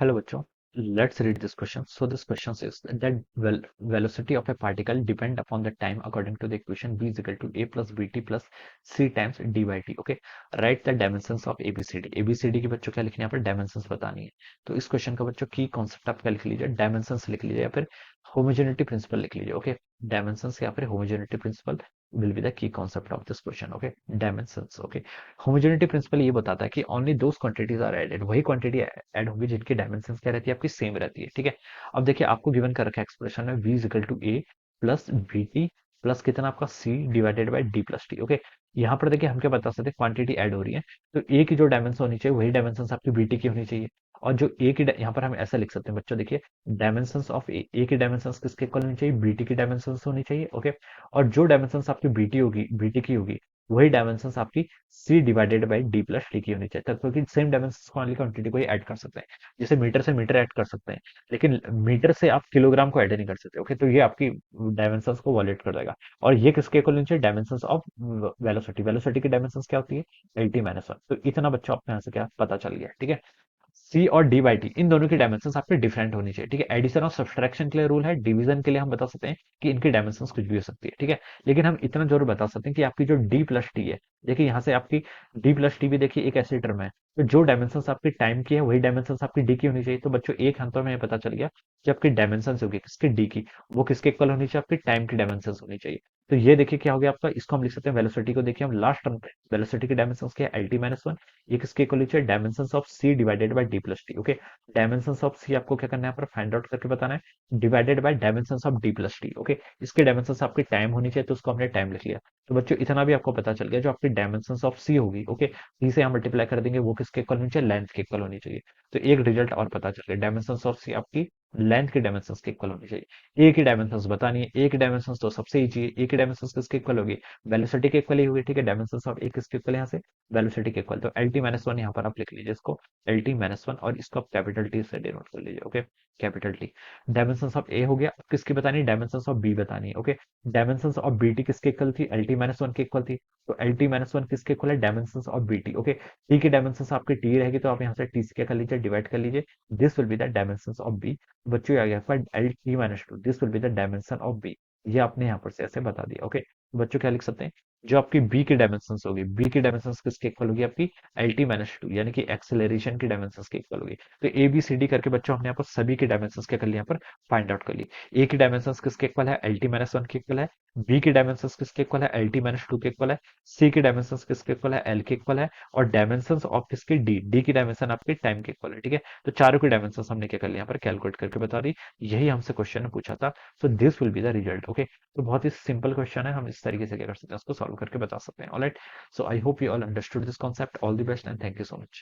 Hello, bachcho. Let's read this question. So this question says that velocity of a particle depend upon the time according to the equation v is equal to a plus bt plus c times d by t. Okay, write the dimensions of abcd. abcd की बच्चों क्या लिखनी है यहाँ पर dimensions बतानी है. तो इस क्वेश्चन का बच्चों की कॉन्सेप्ट आप क्या लिख लीजिए, dimensions लिख लीजिए या फिर homogeneity principle लिख लीजिए. ओके, dimensions या फिर homogeneity principle will be the key concept of this question. Okay, dimensions. Okay, homogeneity principle ये बताता है कि only those quantities are added, वही क्वांटिटी ऐड होंगी जिनकी डायमेंशन क्या रहती है, आपकी सेम रहती है. ठीक है, अब देखिए आपको गिवन कर रखा है एक्सप्रेशन में v is equal to A plus B T plus कितना आपका c divided by D plus T. Okay, यहाँ पर देखिए हम क्या बता सकते हैं, क्वांटिटी ऐड हो रही है तो a की जो डायमेंशन होनी चाहिए वही डायमेंशन आपकी bt की होनी चाहिए. और जो a की यहाँ पर हम ऐसा लिख सकते हैं बच्चों, देखिए डायमेंशंस ऑफ a की डायमेंशंस किसके इक्वल होनी चाहिए, bt की डायमेंशंस होनी चाहिए. ओके, और जो डायमेंशंस आपकी bt की होगी वही डायमेंशंस आपकी c divided by D plus T की होनी चाहिए, क्योंकि सेम डायमेंशन वाली क्वांटिटी को ही ऐड कर सकते हैं. जैसे मीटर से मीटर ऐड कर सकते हैं, लेकिन मीटर से आप किलोग्राम को ऐड नहीं कर सकते. ओके, तो ये आपकी डायमेंशंस को वॉलेट कर देगा. और ये किसके इक्वल होनी चाहिए, डायमेंशंस ऑफ वेलोसिटी. वेलोसिटी की डायमेंशंस क्या होती है, एल टी माइनस वन. तो इतना बच्चों आपको यहाँ से क्या पता चल गया. ठीक है, सी और डी बाई टी इन दोनों की डायमेंशन आपके डिफरेंट होनी चाहिए. ठीक है, एडिशन और सब्सट्रैक्शन के लिए रूल है, डिवीजन के लिए हम बता सकते हैं कि इनकी डायमेंशन कुछ भी हो सकती है. ठीक है, लेकिन हम इतना जरूर बता सकते हैं कि आपकी जो डी प्लस टी है, देखिए यहाँ से आपकी डी प्लस टी भी देखिए एक ऐसी टर्म है, तो जो डायमेंशन आपकी टाइम की है वही डायमेंशन आपकी डी की होनी चाहिए. तो बच्चों एक अंतर में ये पता चल गया कि आपकी डायमेंशन होगी किसकी, डी की, वो किसके इक्वल होनी चाहिए, आपकी टाइम की डायमेंशन होनी चाहिए. तो ये देखिए क्या हो गया आपका, इसको हम लिख सकते हैं वेलोसिटी को. देखिए हम लास्ट टर्म पे वेलोसिटी की डायमेंशन क्या है, एल टी माइनस वन. ये किसके इक्वल होनी चाहिए, dimension of C divided by D plus T. Okay, dimensions of C आपको क्या करना है, यहाँ पर फाइंड आउट करके बताना है, divided by dimensions of D plus T. Okay, इसके डायमेंशंस आपकी टाइम होनी चाहिए तो उसको हमने टाइम लिख लिया. तो बच्चों इतना भी आपको पता चल गया, जो आपकी डायमेंशंस ऑफ सी होगी, ओके, सी से हम मल्टीप्लाई कर देंगे, वो किसके इक्वल होनी चाहिए, लेंथ के इक्वल होनी चाहिए. तो एक रिजल्ट और पता चल गया, डायमेंशंस ऑफ सी आपकी लेंथ के डायमेंशंस के इक्वल होनी चाहिए. ए की डायमेंशंस बतानी है, ए की डायमेंशंस तो सबसे ही चाहिए, ए की डायमेंशंस किसके इक्वल होगी, वेलोसिटी के इक्वल ही होगी. ठीक है, डायमेंशंस ऑफ ए किसके इक्वल है यहाँ से, वेलोसिटी के इक्वल. तो एल टी माइनस वन यहाँ पर आप लिख लीजिए इसको, एल टी माइनस वन, और इसको आप कैपिटल टी से डिनोट कर लीजिए. Okay, capital T. Dimensions of A हो गया, अब किसकी बतानी है, डायमेंशंस ऑफ बी बतानी है. Okay, dimensions of B T किसके इक्वल थी, एल टी माइनस वन के इक्वल थी. तो एल टी माइनस वन किसके इक्वल है, dimensions of B T. Okay, T की डायमेंशंस आपकी टी रहेगी तो आप यहाँ से टी से क्या कर लीजिए, डिवाइड कर लीजिए. This will be the dimensions of B. बच्चों आ गया आपका L T minus two, this will be the dimension of B. ये आपने यहाँ पर से ऐसे बता दिया. ओके, बच्चों क्या लिख सकते हैं, जो आपकी बी की डायमेंशंस होगी, बी की डायमेंशंस किसके इक्वल होगी, आपकी एल टी माइनस टू, यानी कि एक्सेलरेशन की डायमेंशंस के इक्वल होगी. तो ए बी सी डी करके बच्चों हमने यहाँ पर सभी की डायमेंशंस क्या कर ली, यहाँ पर फाइंड आउट कर ली. ए की डायमेंशंस किसके इक्वल है, एल टी माइनस वन के इक्वल है. बी की डायमेंशंस किसके इक्वल है, एल टी माइनस टू के इक्वल है. सी की डायमेंशंस किसके इक्वल है, एल के इक्वल है. और डायमेंशंस ऑफ किसकी, डी, डी की डायमेंशन आपकी टाइम के इक्वल है. ठीक है, तो चारों की डायमेंशंस हमने क्या कर लिया, यहाँ पर कैलकुलेट करके बता दी. यही हमसे क्वेश्चन में पूछा था. So this will be the result. Okay, तो बहुत ही सिंपल क्वेश्चन है, हम इस तरीके से क्या कर सकते हैं, उसको सॉल्व करके बता सकते हैं. Alright, so I hope you all understood this concept. All the best and thank you so much.